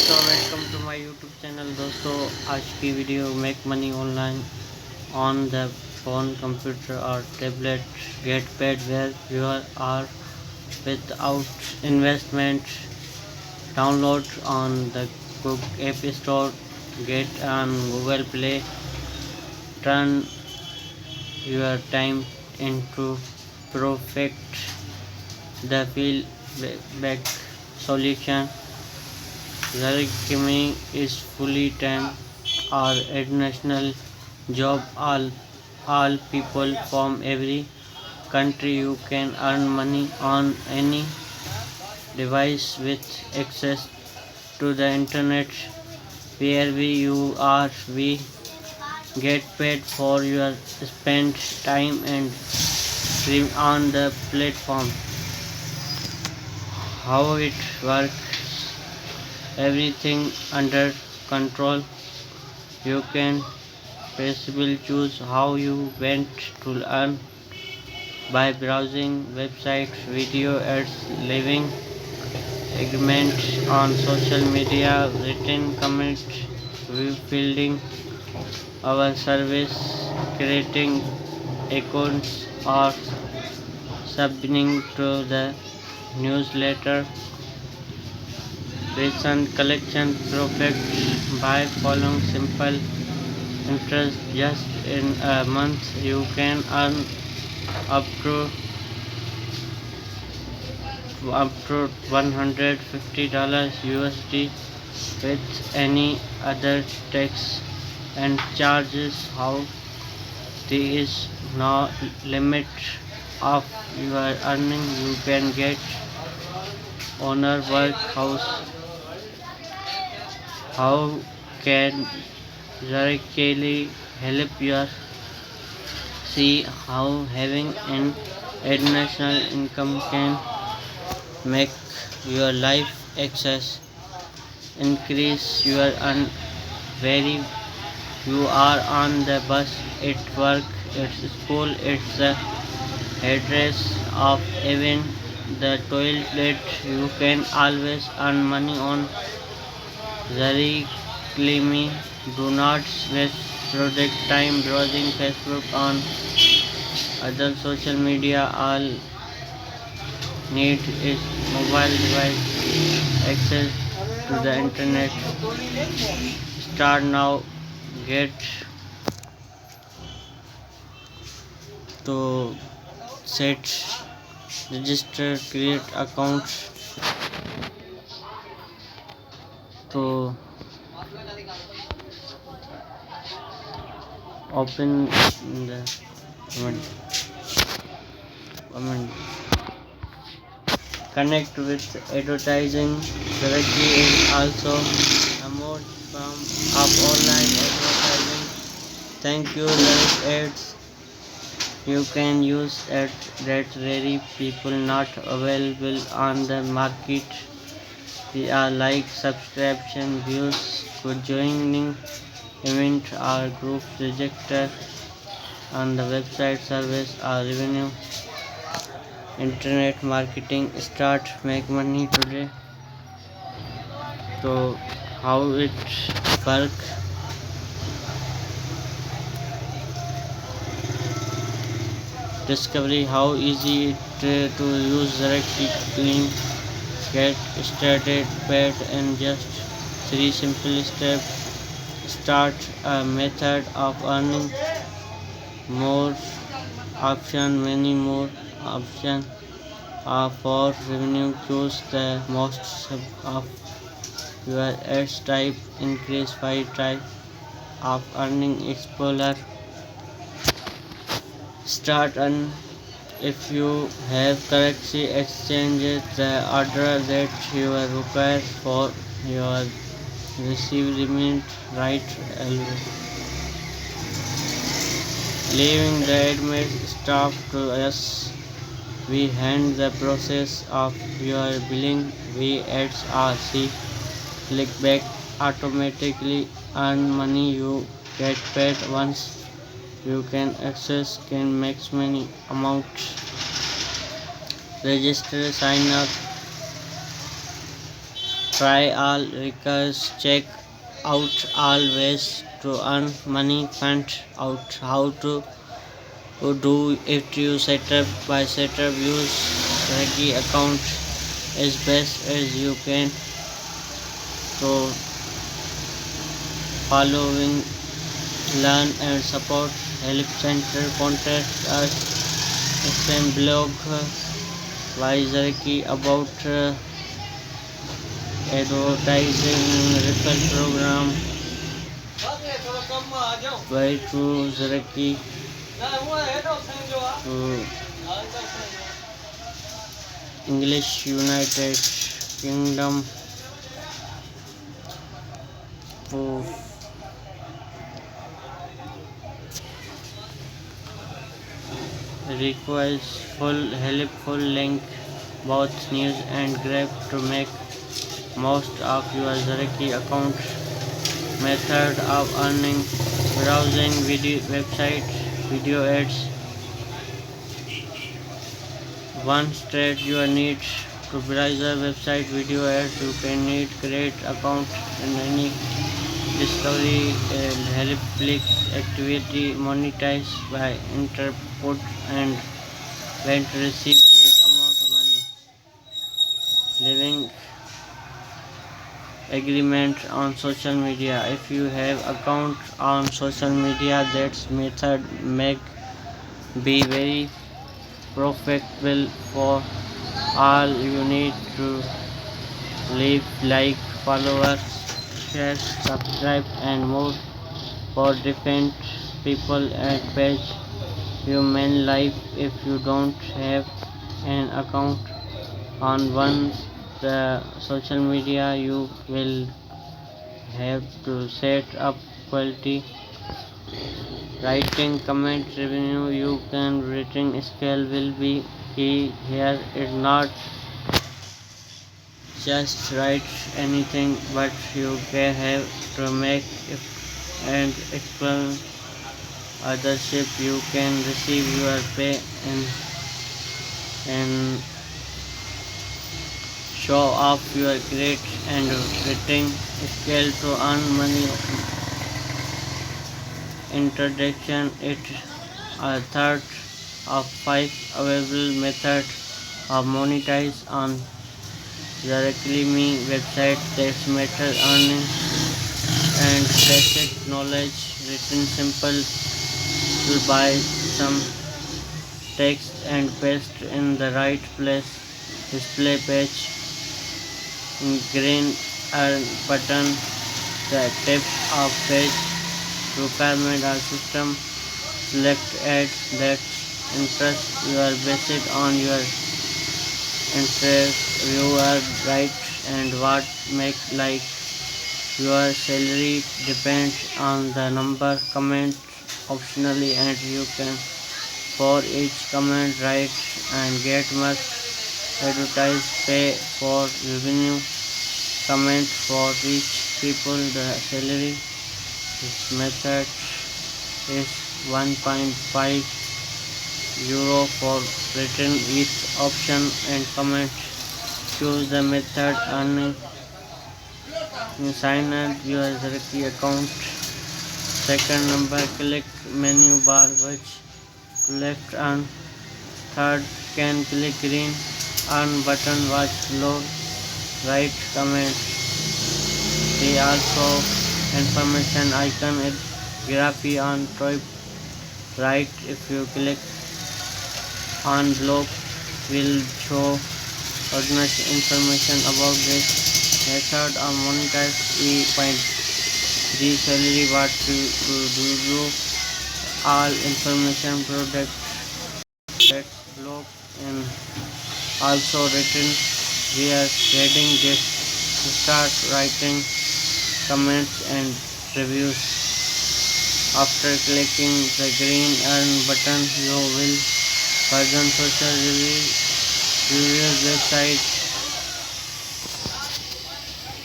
दोस्तों welcome to my YouTube channel. दोस्तों आज की video make money online on the phone, computer और tablet, get paid where you are without investment. Download on the Google App Store, get on Google Play, turn your time into profit. The feel back solution. Zerikimi is fully time or international job. All people from every country you can earn money on any device with access to the internet. Wherever you are, we get paid for your spent time and stream on the platform. How it works, everything under control. You can possibly choose how you want to earn by browsing websites, video ads, leaving segments on social media, written comments, fielding our service, creating accounts, or subscribing to the newsletter. Recent collection profit by following simple interest. Just in a month you can earn up to $150 USD with any other tax and charges. How there is no limit of your earning. You can get owner workhouse. How can directly help you see how having an international income can make your life access increase your earn very you are on the bus, at work, at school, at the address of even the toilet. You can always earn money on Zari Climi. Do not waste product time browsing Facebook on other social media. All need is mobile device access to the internet. Start now. Get to set, register, create accounts to open the comment. Connect with advertising directly is also a mode form of online advertising. Thank you, like ads. You can use at that very people not available on the market. They are like subscription views, joining event or group register on the website service or revenue. Internet marketing start make money today. So how it work? Discovery how easy it to use directly. Get started paid in just 3 simple steps. Start a method of earning. More option, many more option for revenue. Choose the most of your ads type. Increase 5 type of earning. Explorer. Start earn. If you have currency exchange the order that you require for your receive remit right away. Leaving the admit staff to us. We hand the process of your billing. We ads RC. Click back automatically earn money. You get paid once. You can access can max many amounts. Register, sign up Try all recurs, check out all ways to earn money, find out how to do it. You setup by setup, use Regi account as best as you can to following, learn and support help center, contact us, explain blog, Wizarki about advertising referral program, by to Zaraki to English United Kingdom to requires full helpful link both news and graph to make most of your Zaraki account. Method of earning: browsing video website, video ads. One straight your need to browser website video ads. You can need create account and any discovery help click activity monetize by input and when to receive great amount of money. Living agreement on social media. If you have account on social media, that method may be very profitable for all. You need to leave like, followers, share, subscribe and more for different people at page human life. If you don't have an account on one the social media, you will have to set up quality writing comment revenue. You can writing skill will be key here. It's not just write anything, but you can have to make it and explain othership. You can receive your pay and show off your great and writing skill to earn money. Introduction: it a third of 5 available methods of monetize on directly me website. That's method earning and basic knowledge written simple to buy some text and paste in the right place. Display page in green earn button. The tip of page requirement or system. Select ad that interest you are based on your interest. You are right and what make like your salary depends on the number comment optionally, and you can for each comment write and get much advertise pay for revenue comment for each people the salary. This method is 1.5 euro for written each option and comment. Choose the method earning. Sign up your Zeraki account. Second number, click menu bar which left on. Third, can click green earn button watch below. Right comment. See also information icon at graphy on top right. If you click on block will show ordinary information about this method of monetize point the salary what to do all information product that block and also written. We are reading this. Start writing comments and reviews. After clicking the green earn button, you will version social reviews website